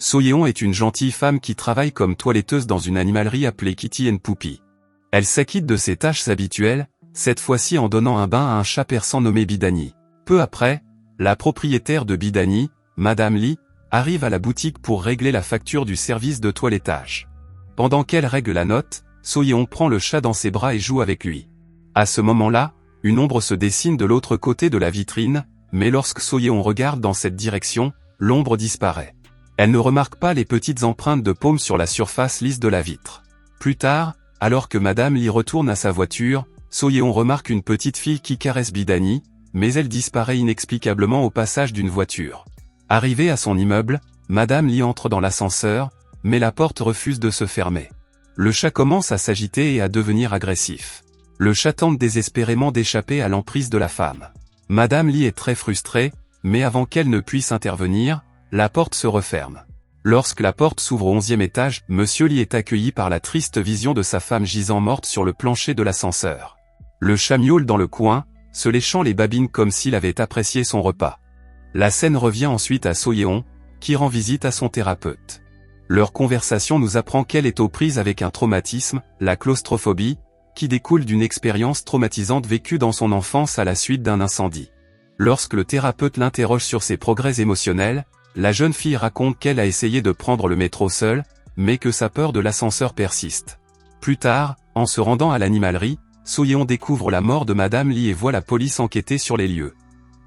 So-yeon est une gentille femme qui travaille comme toiletteuse dans une animalerie appelée Kitty and Puppy. Elle s'acquitte de ses tâches habituelles, cette fois-ci en donnant un bain à un chat persan nommé Bidani. Peu après, la propriétaire de Bidani, Madame Lee, arrive à la boutique pour régler la facture du service de toilettage. Pendant qu'elle règle la note, So-yeon prend le chat dans ses bras et joue avec lui. À ce moment-là, une ombre se dessine de l'autre côté de la vitrine, mais lorsque So-yeon regarde dans cette direction, l'ombre disparaît. Elle ne remarque pas les petites empreintes de paume sur la surface lisse de la vitre. Plus tard, alors que Madame Lee retourne à sa voiture, So-yeon remarque une petite fille qui caresse Bidani, mais elle disparaît inexplicablement au passage d'une voiture. Arrivée à son immeuble, Madame Lee entre dans l'ascenseur, mais la porte refuse de se fermer. Le chat commence à s'agiter et à devenir agressif. Le chat tente désespérément d'échapper à l'emprise de la femme. Madame Lee est très frustrée, mais avant qu'elle ne puisse intervenir, la porte se referme. Lorsque la porte s'ouvre au 11e étage, Monsieur Lee est accueilli par la triste vision de sa femme gisant morte sur le plancher de l'ascenseur. Le chat miaule dans le coin, se léchant les babines comme s'il avait apprécié son repas. La scène revient ensuite à So-yeon, qui rend visite à son thérapeute. Leur conversation nous apprend qu'elle est aux prises avec un traumatisme, la claustrophobie, qui découle d'une expérience traumatisante vécue dans son enfance à la suite d'un incendie. Lorsque le thérapeute l'interroge sur ses progrès émotionnels, la jeune fille raconte qu'elle a essayé de prendre le métro seule, mais que sa peur de l'ascenseur persiste. Plus tard, en se rendant à l'animalerie, So-yeon découvre la mort de Madame Lee et voit la police enquêter sur les lieux.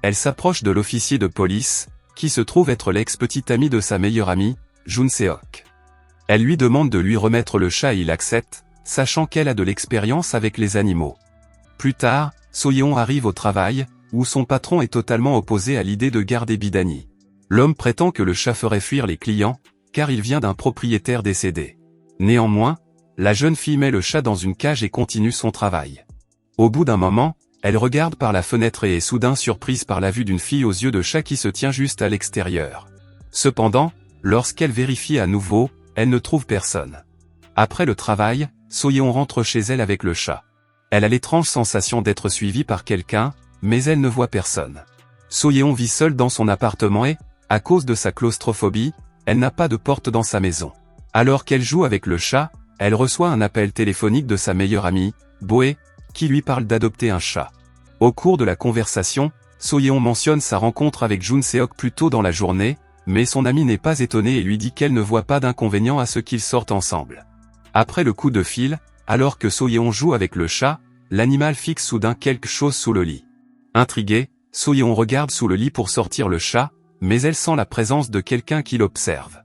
Elle s'approche de l'officier de police, qui se trouve être l'ex-petite amie de sa meilleure amie, Jun Seok. Elle lui demande de lui remettre le chat et il accepte, sachant qu'elle a de l'expérience avec les animaux. Plus tard, So-yeon arrive au travail, où son patron est totalement opposé à l'idée de garder Bidani. L'homme prétend que le chat ferait fuir les clients, car il vient d'un propriétaire décédé. Néanmoins, la jeune fille met le chat dans une cage et continue son travail. Au bout d'un moment, elle regarde par la fenêtre et est soudain surprise par la vue d'une fille aux yeux de chat qui se tient juste à l'extérieur. Cependant, lorsqu'elle vérifie à nouveau, elle ne trouve personne. Après le travail, So-yeon rentre chez elle avec le chat. Elle a l'étrange sensation d'être suivie par quelqu'un, mais elle ne voit personne. So-yeon vit seule dans son appartement et, à cause de sa claustrophobie, elle n'a pas de porte dans sa maison. Alors qu'elle joue avec le chat, elle reçoit un appel téléphonique de sa meilleure amie, Boe, qui lui parle d'adopter un chat. Au cours de la conversation, So-yeon mentionne sa rencontre avec Jun Seok plus tôt dans la journée, mais son amie n'est pas étonnée et lui dit qu'elle ne voit pas d'inconvénient à ce qu'ils sortent ensemble. Après le coup de fil, alors que So-yeon joue avec le chat, l'animal fixe soudain quelque chose sous le lit. Intriguée, So-yeon regarde sous le lit pour sortir le chat, mais elle sent la présence de quelqu'un qui l'observe.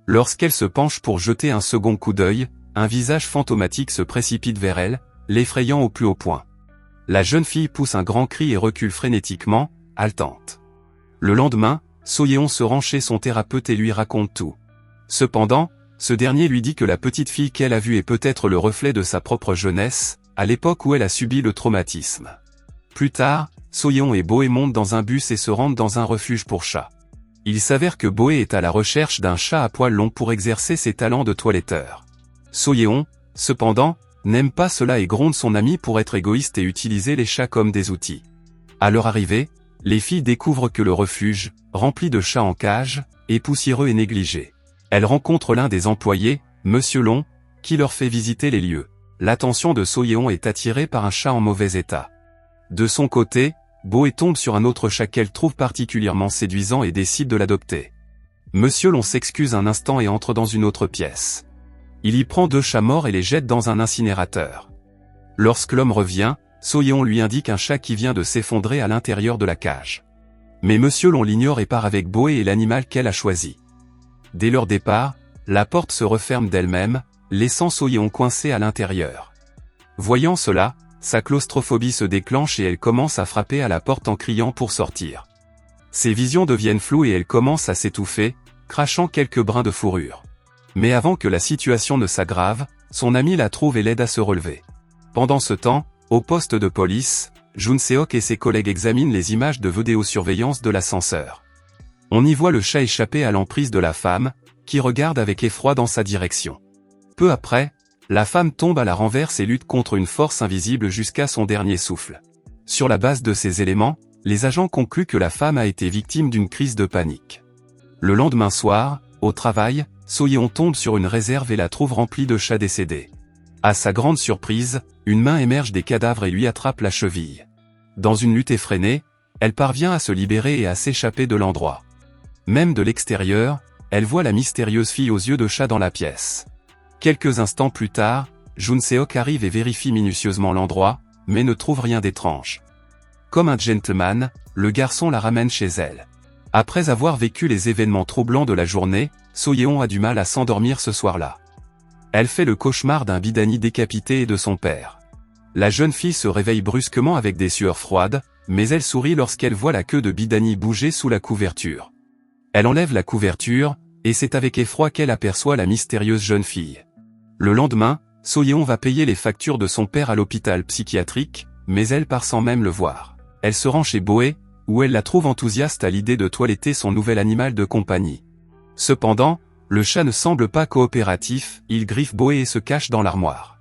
Lorsqu'elle se penche pour jeter un second coup d'œil, un visage fantomatique se précipite vers elle, l'effrayant au plus haut point. La jeune fille pousse un grand cri et recule frénétiquement, haletante. Le lendemain, So-yeon se rend chez son thérapeute et lui raconte tout. Cependant, ce dernier lui dit que la petite fille qu'elle a vue est peut-être le reflet de sa propre jeunesse, à l'époque où elle a subi le traumatisme. Plus tard, So-yeon et Boe montent dans un bus et se rendent dans un refuge pour chats. Il s'avère que Boe est à la recherche d'un chat à poils longs pour exercer ses talents de toiletteur. So-yeon, cependant, n'aime pas cela et gronde son ami pour être égoïste et utiliser les chats comme des outils. À leur arrivée, les filles découvrent que le refuge, rempli de chats en cage, est poussiéreux et négligé. Elles rencontrent l'un des employés, Monsieur Long, qui leur fait visiter les lieux. L'attention de So-yeon est attirée par un chat en mauvais état. De son côté, Boe tombe sur un autre chat qu'elle trouve particulièrement séduisant et décide de l'adopter. Monsieur Long s'excuse un instant et entre dans une autre pièce. Il y prend 2 chats morts et les jette dans un incinérateur. Lorsque l'homme revient, So-yeon lui indique un chat qui vient de s'effondrer à l'intérieur de la cage. Mais Monsieur Long l'ignore et part avec Boe et l'animal qu'elle a choisi. Dès leur départ, la porte se referme d'elle-même, laissant So-yeon coincé à l'intérieur. Voyant cela, sa claustrophobie se déclenche et elle commence à frapper à la porte en criant pour sortir. Ses visions deviennent floues et elle commence à s'étouffer, crachant quelques brins de fourrure. Mais avant que la situation ne s'aggrave, son ami la trouve et l'aide à se relever. Pendant ce temps, au poste de police, Jun Seok et ses collègues examinent les images de vidéosurveillance de l'ascenseur. On y voit le chat échapper à l'emprise de la femme, qui regarde avec effroi dans sa direction. Peu après, la femme tombe à la renverse et lutte contre une force invisible jusqu'à son dernier souffle. Sur la base de ces éléments, les agents concluent que la femme a été victime d'une crise de panique. Le lendemain soir, Au travail, So-yeon tombe sur une réserve et la trouve remplie de chats décédés. À sa grande surprise, une main émerge des cadavres et lui attrape la cheville. Dans une lutte effrénée, elle parvient à se libérer et à s'échapper de l'endroit. Même de l'extérieur, elle voit la mystérieuse fille aux yeux de chat dans la pièce. Quelques instants plus tard, Jun Se-ok arrive et vérifie minutieusement l'endroit, mais ne trouve rien d'étrange. Comme un gentleman, le garçon la ramène chez elle. Après avoir vécu les événements troublants de la journée, So-yeon a du mal à s'endormir ce soir-là. Elle fait le cauchemar d'un Bidani décapité et de son père. La jeune fille se réveille brusquement avec des sueurs froides, mais elle sourit lorsqu'elle voit la queue de Bidani bouger sous la couverture. Elle enlève la couverture, et c'est avec effroi qu'elle aperçoit la mystérieuse jeune fille. Le lendemain, So-yeon va payer les factures de son père à l'hôpital psychiatrique, mais elle part sans même le voir. Elle se rend chez Boé, où elle la trouve enthousiaste à l'idée de toiletter son nouvel animal de compagnie. Cependant, le chat ne semble pas coopératif, il griffe Boé et se cache dans l'armoire.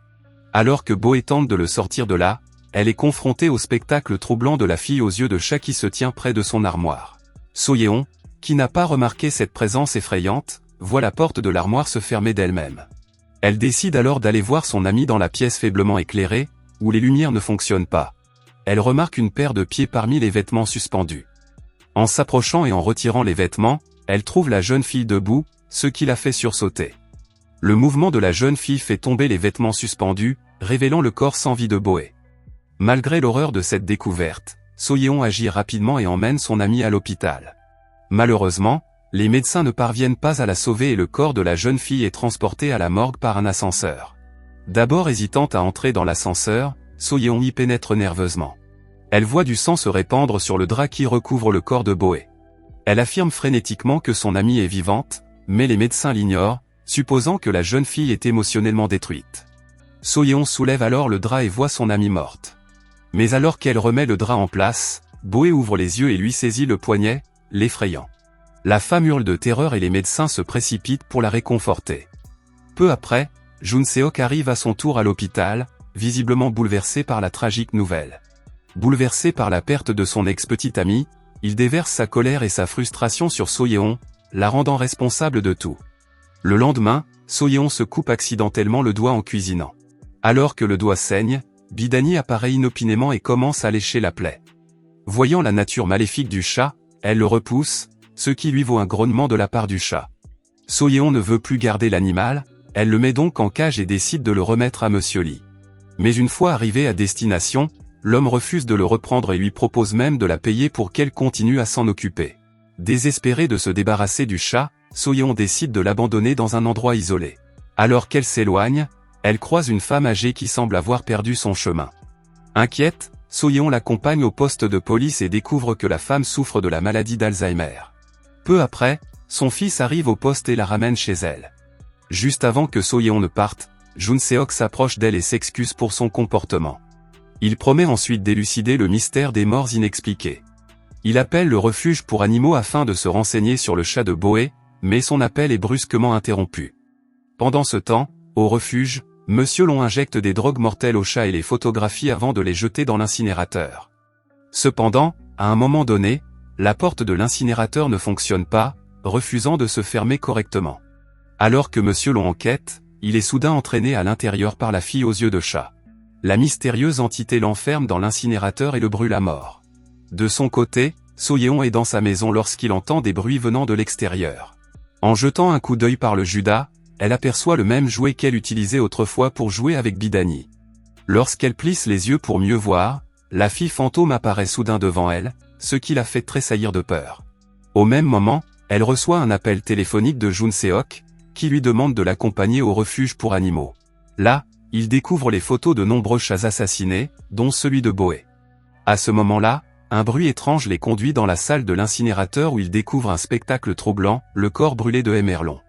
Alors que Boé tente de le sortir de là, elle est confrontée au spectacle troublant de la fille aux yeux de chat qui se tient près de son armoire. So-yeon, qui n'a pas remarqué cette présence effrayante, voit la porte de l'armoire se fermer d'elle-même. Elle décide alors d'aller voir son amie dans la pièce faiblement éclairée, où les lumières ne fonctionnent pas. Elle remarque une paire de pieds parmi les vêtements suspendus. En s'approchant et en retirant les vêtements, elle trouve la jeune fille debout, ce qui la fait sursauter. Le mouvement de la jeune fille fait tomber les vêtements suspendus, révélant le corps sans vie de Boé. Malgré l'horreur de cette découverte, So-yeon agit rapidement et emmène son amie à l'hôpital. Malheureusement, les médecins ne parviennent pas à la sauver et le corps de la jeune fille est transporté à la morgue par un ascenseur. D'abord hésitante à entrer dans l'ascenseur, So-yeon y pénètre nerveusement. Elle voit du sang se répandre sur le drap qui recouvre le corps de Boé. Elle affirme frénétiquement que son amie est vivante, mais les médecins l'ignorent, supposant que la jeune fille est émotionnellement détruite. So-yeon soulève alors le drap et voit son amie morte. Mais alors qu'elle remet le drap en place, Boé ouvre les yeux et lui saisit le poignet, l'effrayant. La femme hurle de terreur et les médecins se précipitent pour la réconforter. Peu après, Jun Se-ok arrive à son tour à l'hôpital, visiblement bouleversé par la tragique nouvelle. Bouleversé par la perte de son ex-petite amie, il déverse sa colère et sa frustration sur So-yeon, la rendant responsable de tout. Le lendemain, So-yeon se coupe accidentellement le doigt en cuisinant. Alors que le doigt saigne, Bidani apparaît inopinément et commence à lécher la plaie. Voyant la nature maléfique du chat, elle le repousse, ce qui lui vaut un grognement de la part du chat. So-yeon ne veut plus garder l'animal, elle le met donc en cage et décide de le remettre à Monsieur Lee. Mais une fois arrivé à destination, l'homme refuse de le reprendre et lui propose même de la payer pour qu'elle continue à s'en occuper. Désespérée de se débarrasser du chat, So-yeon décide de l'abandonner dans un endroit isolé. Alors qu'elle s'éloigne, elle croise une femme âgée qui semble avoir perdu son chemin. Inquiète, So-yeon l'accompagne au poste de police et découvre que la femme souffre de la maladie d'Alzheimer. Peu après, son fils arrive au poste et la ramène chez elle. Juste avant que So-yeon ne parte, Jun Se-ok s'approche d'elle et s'excuse pour son comportement. Il promet ensuite d'élucider le mystère des morts inexpliquées. Il appelle le refuge pour animaux afin de se renseigner sur le chat de Boé, mais son appel est brusquement interrompu. Pendant ce temps, au refuge, Monsieur Long injecte des drogues mortelles aux chats et les photographie avant de les jeter dans l'incinérateur. Cependant, à un moment donné, la porte de l'incinérateur ne fonctionne pas, refusant de se fermer correctement. Alors que Monsieur Long enquête, il est soudain entraîné à l'intérieur par la fille aux yeux de chat. La mystérieuse entité l'enferme dans l'incinérateur et le brûle à mort. De son côté, So-yeon est dans sa maison lorsqu'il entend des bruits venant de l'extérieur. En jetant un coup d'œil par le Judas, elle aperçoit le même jouet qu'elle utilisait autrefois pour jouer avec Bidani. Lorsqu'elle plisse les yeux pour mieux voir, la fille fantôme apparaît soudain devant elle, ce qui la fait tressaillir de peur. Au même moment, elle reçoit un appel téléphonique de Jun Se-ok, qui lui demande de l'accompagner au refuge pour animaux. Là, il découvre les photos de nombreux chats assassinés, dont celui de Boé. À ce moment-là, un bruit étrange les conduit dans la salle de l'incinérateur où ils découvrent un spectacle troublant, le corps brûlé de Emerlon.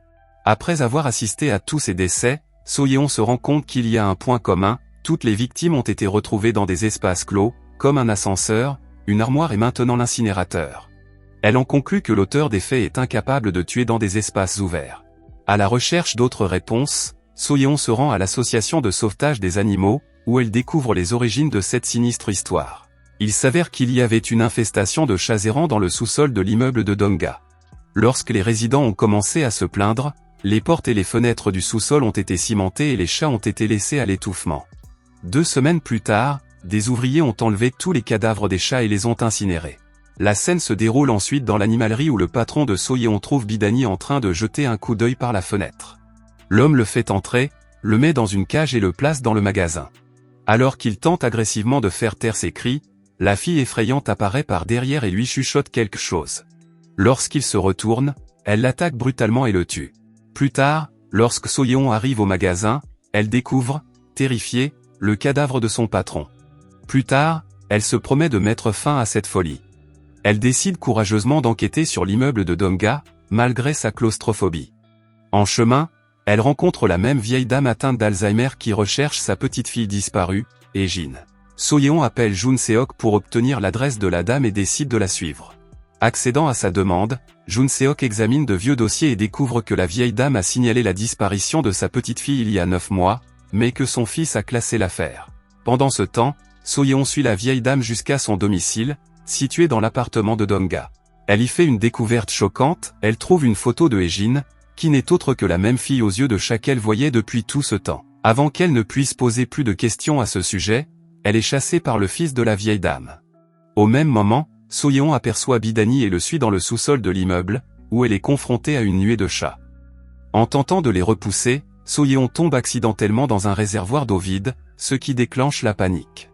Après avoir assisté à tous ces décès, So-yeon se rend compte qu'il y a un point commun, toutes les victimes ont été retrouvées dans des espaces clos, comme un ascenseur, une armoire et maintenant l'incinérateur. Elle en conclut que l'auteur des faits est incapable de tuer dans des espaces ouverts. À la recherche d'autres réponses, So-yeon se rend à l'association de sauvetage des animaux, où elle découvre les origines de cette sinistre histoire. Il s'avère qu'il y avait une infestation de chats errants dans le sous-sol de l'immeuble de Dongga. Lorsque les résidents ont commencé à se plaindre, les portes et les fenêtres du sous-sol ont été cimentées et les chats ont été laissés à l'étouffement. 2 semaines plus tard, des ouvriers ont enlevé tous les cadavres des chats et les ont incinérés. La scène se déroule ensuite dans l'animalerie où le patron de Soyeon trouve Bidani en train de jeter un coup d'œil par la fenêtre. L'homme le fait entrer, le met dans une cage et le place dans le magasin. Alors qu'il tente agressivement de faire taire ses cris, la fille effrayante apparaît par derrière et lui chuchote quelque chose. Lorsqu'il se retourne, elle l'attaque brutalement et le tue. Plus tard, lorsque Soyeon arrive au magasin, elle découvre, terrifiée, le cadavre de son patron. Plus tard, elle se promet de mettre fin à cette folie. Elle décide courageusement d'enquêter sur l'immeuble de Dongga, malgré sa claustrophobie. En chemin, elle rencontre la même vieille dame atteinte d'Alzheimer qui recherche sa petite fille disparue, Ejin. Soyeon appelle Jun Seok pour obtenir l'adresse de la dame et décide de la suivre. Accédant à sa demande, Jun Seok examine de vieux dossiers et découvre que la vieille dame a signalé la disparition de sa petite fille il y a 9 mois, mais que son fils a classé l'affaire. Pendant ce temps, Soyeon suit la vieille dame jusqu'à son domicile, situé dans l'appartement de Dongga. Elle y fait une découverte choquante, elle trouve une photo de Ejin, qui n'est autre que la même fille aux yeux de chat qu'elle voyait depuis tout ce temps. Avant qu'elle ne puisse poser plus de questions à ce sujet, elle est chassée par le fils de la vieille dame. Au même moment, Soyeon aperçoit Bidani et le suit dans le sous-sol de l'immeuble, où elle est confrontée à une nuée de chats. En tentant de les repousser, Soyeon tombe accidentellement dans un réservoir d'eau vide, ce qui déclenche la panique.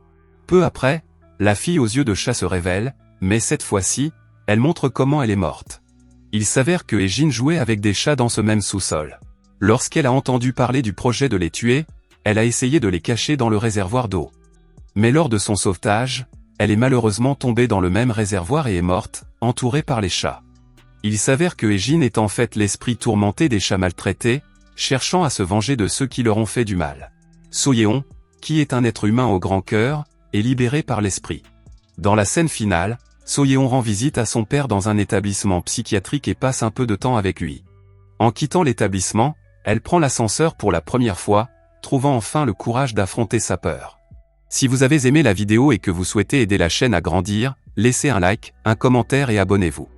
Peu après, la fille aux yeux de chat se révèle, mais cette fois-ci, elle montre comment elle est morte. Il s'avère que Ejin jouait avec des chats dans ce même sous-sol. Lorsqu'elle a entendu parler du projet de les tuer, elle a essayé de les cacher dans le réservoir d'eau. Mais lors de son sauvetage, elle est malheureusement tombée dans le même réservoir et est morte, entourée par les chats. Il s'avère que Ejin est en fait l'esprit tourmenté des chats maltraités, cherchant à se venger de ceux qui leur ont fait du mal. Soyeon, qui est un être humain au grand cœur, est libéré par l'esprit. Dans la scène finale, Soyeon rend visite à son père dans un établissement psychiatrique et passe un peu de temps avec lui. En quittant l'établissement, elle prend l'ascenseur pour la première fois, trouvant enfin le courage d'affronter sa peur. Si vous avez aimé la vidéo et que vous souhaitez aider la chaîne à grandir, laissez un like, un commentaire et abonnez-vous.